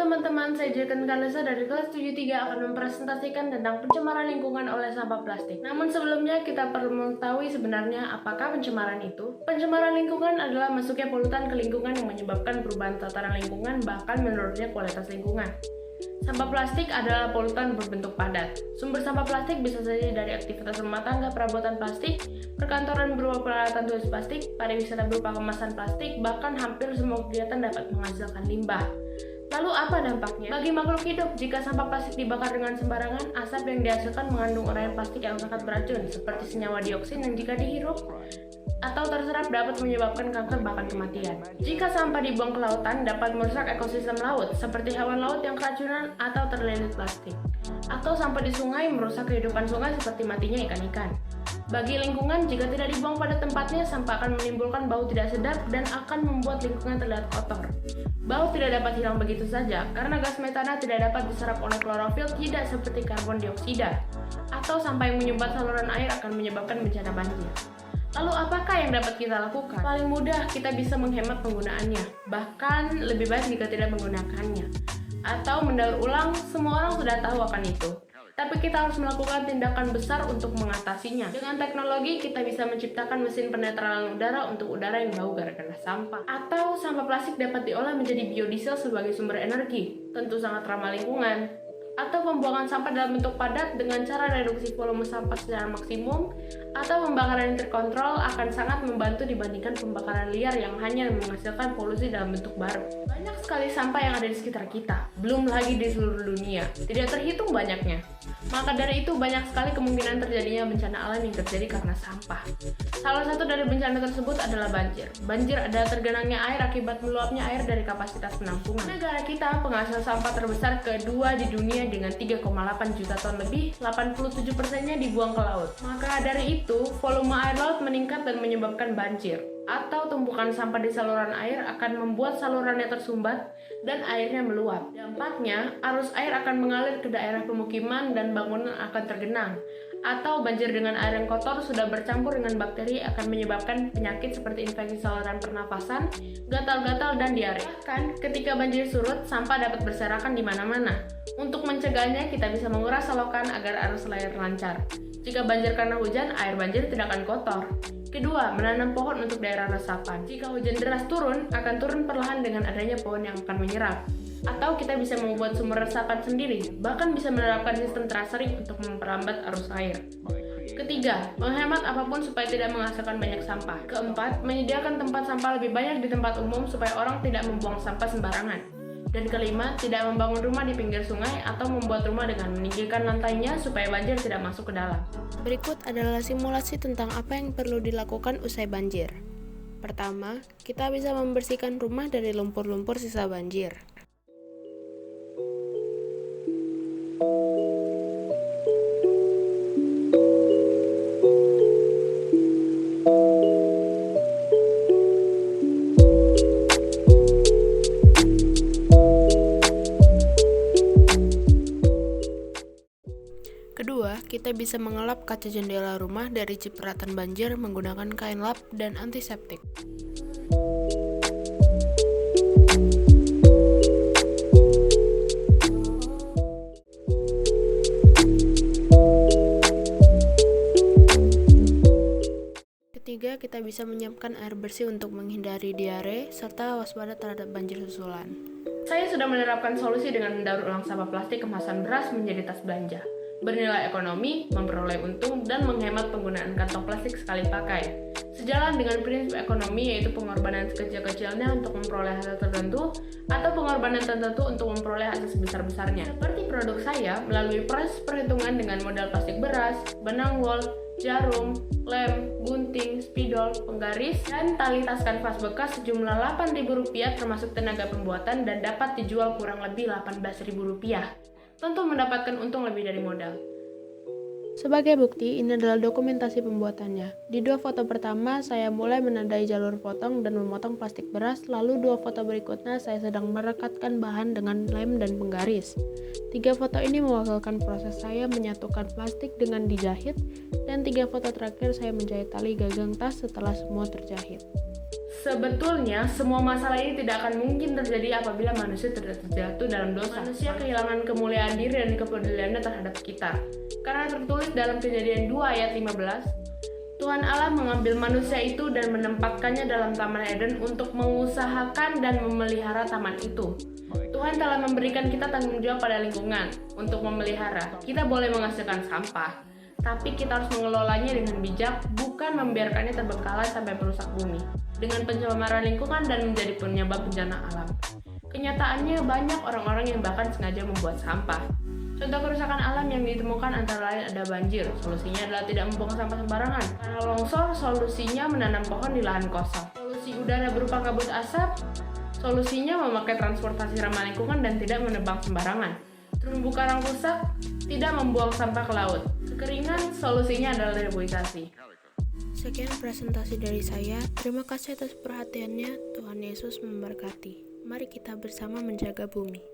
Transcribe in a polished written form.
teman-teman, saya Jeken Kalesa dari kelas 73 akan mempresentasikan tentang pencemaran lingkungan oleh sampah plastik. Namun sebelumnya kita perlu mengetahui sebenarnya apakah pencemaran itu. Pencemaran lingkungan adalah masuknya polutan ke lingkungan yang menyebabkan perubahan tatanan lingkungan, bahkan menurunnya kualitas lingkungan. Sampah plastik adalah polutan berbentuk padat. Sumber sampah plastik bisa saja dari aktivitas rumah tangga, perabotan plastik, perkantoran berupa peralatan tulis plastik, pariwisata berupa kemasan plastik, bahkan hampir semua kegiatan dapat menghasilkan limbah. Lalu apa dampaknya? Bagi makhluk hidup, jika sampah plastik dibakar dengan sembarangan, asap yang dihasilkan mengandung uraian plastik yang sangat beracun, seperti senyawa dioksin yang jika dihirup atau terserap dapat menyebabkan kanker bahkan kematian. Jika sampah dibuang ke lautan, dapat merusak ekosistem laut, seperti hewan laut yang keracunan atau terlilit plastik. Atau sampah di sungai merusak kehidupan sungai seperti matinya ikan-ikan. Bagi lingkungan, jika tidak dibuang pada tempatnya, sampah akan menimbulkan bau tidak sedap dan akan membuat lingkungan terlihat kotor. Bau tidak dapat hilang begitu saja, karena gas metana tidak dapat diserap oleh klorofil, tidak seperti karbon dioksida. Atau sampah yang menyumbat saluran air akan menyebabkan bencana banjir. Lalu apakah yang dapat kita lakukan? Paling mudah, kita bisa menghemat penggunaannya. Bahkan lebih baik jika tidak menggunakannya. Atau mendaur ulang, semua orang sudah tahu akan itu. Tapi kita harus melakukan tindakan besar untuk mengatasinya. Dengan teknologi, kita bisa menciptakan mesin penetralan udara untuk udara yang bau gara-gara sampah. Atau sampah plastik dapat diolah menjadi biodiesel sebagai sumber energi. Tentu sangat ramah lingkungan. Atau pembuangan sampah dalam bentuk padat dengan cara reduksi volume sampah secara maksimum, atau pembakaran yang terkontrol akan sangat membantu dibandingkan pembakaran liar yang hanya menghasilkan polusi dalam bentuk baru. Banyak sekali sampah yang ada di sekitar kita, belum lagi di seluruh dunia, tidak terhitung banyaknya. Maka dari itu banyak sekali kemungkinan terjadinya bencana alam yang terjadi karena sampah. Salah satu dari bencana tersebut adalah banjir. Banjir adalah tergenangnya air akibat meluapnya air dari kapasitas penampungan. Negara kita penghasil sampah terbesar kedua di dunia dengan 3,8 juta ton lebih, 87%-nya dibuang ke laut. Maka dari itu, volume air laut meningkat dan menyebabkan banjir. Atau tumpukan sampah di saluran air akan membuat salurannya tersumbat dan airnya meluap. Dampaknya, arus air akan mengalir ke daerah pemukiman dan bangunan akan tergenang. Atau banjir dengan air yang kotor sudah bercampur dengan bakteri akan menyebabkan penyakit seperti infeksi saluran pernafasan, gatal-gatal, dan diare. Bahkan, ketika banjir surut, sampah dapat berserakan di mana-mana. Untuk mencegahnya, kita bisa menguras selokan agar arus air lancar. Jika banjir karena hujan, air banjir tidak akan kotor. Kedua, menanam pohon untuk daerah resapan. Jika hujan deras turun, akan turun perlahan dengan adanya pohon yang akan menyerap. Atau kita bisa membuat sumber resapan sendiri, bahkan bisa menerapkan sistem terasering untuk memperlambat arus air. Ketiga, menghemat apapun supaya tidak menghasilkan banyak sampah. Keempat, menyediakan tempat sampah lebih banyak di tempat umum supaya orang tidak membuang sampah sembarangan. Dan kelima, tidak membangun rumah di pinggir sungai atau membuat rumah dengan meninggikan lantainya supaya banjir tidak masuk ke dalam. Berikut adalah simulasi tentang apa yang perlu dilakukan usai banjir. Pertama, kita bisa membersihkan rumah dari lumpur-lumpur sisa banjir. Kedua, kita bisa mengelap kaca jendela rumah dari cipratan banjir menggunakan kain lap dan antiseptik. Ketiga, kita bisa menyiapkan air bersih untuk menghindari diare serta waspada terhadap banjir susulan. Saya sudah menerapkan solusi dengan mendaur ulang sampah plastik kemasan beras menjadi tas belanja. Bernilai ekonomi, memperoleh untung, dan menghemat penggunaan kantong plastik sekali pakai. Sejalan dengan prinsip ekonomi yaitu pengorbanan sekecil-kecilnya untuk memperoleh hasil tertentu atau pengorbanan tertentu untuk memperoleh hasil sebesar-besarnya. Seperti produk saya melalui proses perhitungan dengan modal plastik beras, benang wol, jarum, lem, gunting, spidol, penggaris, dan tali tas kanvas bekas sejumlah Rp8.000 termasuk tenaga pembuatan dan dapat dijual kurang lebih Rp18.000. Tentu mendapatkan untung lebih dari modal. Sebagai bukti, ini adalah dokumentasi pembuatannya. Di dua foto pertama, saya mulai menandai jalur potong dan memotong plastik beras, lalu dua foto berikutnya saya sedang merekatkan bahan dengan lem dan penggaris. Tiga foto ini mewakilkan proses saya menyatukan plastik dengan dijahit, dan tiga foto terakhir saya menjahit tali gagang tas setelah semua terjahit. Sebetulnya, semua masalah ini tidak akan mungkin terjadi apabila manusia tidak terjatuh dalam dosa. Manusia kehilangan kemuliaan diri dan kepeduliannya terhadap kita. Karena tertulis dalam Kejadian 2 ayat 15, Tuhan Allah mengambil manusia itu dan menempatkannya dalam Taman Eden untuk mengusahakan dan memelihara taman itu. Tuhan telah memberikan kita tanggung jawab pada lingkungan untuk memelihara. Kita boleh menghasilkan sampah, tapi kita harus mengelolanya dengan bijak, bukan membiarkannya terbengkalai sampai merusak bumi dengan pencemaran lingkungan dan menjadi penyebab bencana alam. Kenyataannya banyak orang-orang yang bahkan sengaja membuat sampah. Contoh kerusakan alam yang ditemukan antara lain ada banjir, solusinya adalah tidak membuang sampah sembarangan. Karena longsor, solusinya menanam pohon di lahan kosong. Solusi udara berupa kabut asap, solusinya memakai transportasi ramah lingkungan dan tidak menebang sembarangan. Terumbu karang rusak, tidak membuang sampah ke laut. Kekeringan, solusinya adalah reboisasi. Sekian presentasi dari saya. Terima kasih atas perhatiannya. Tuhan Yesus memberkati. Mari kita bersama menjaga bumi.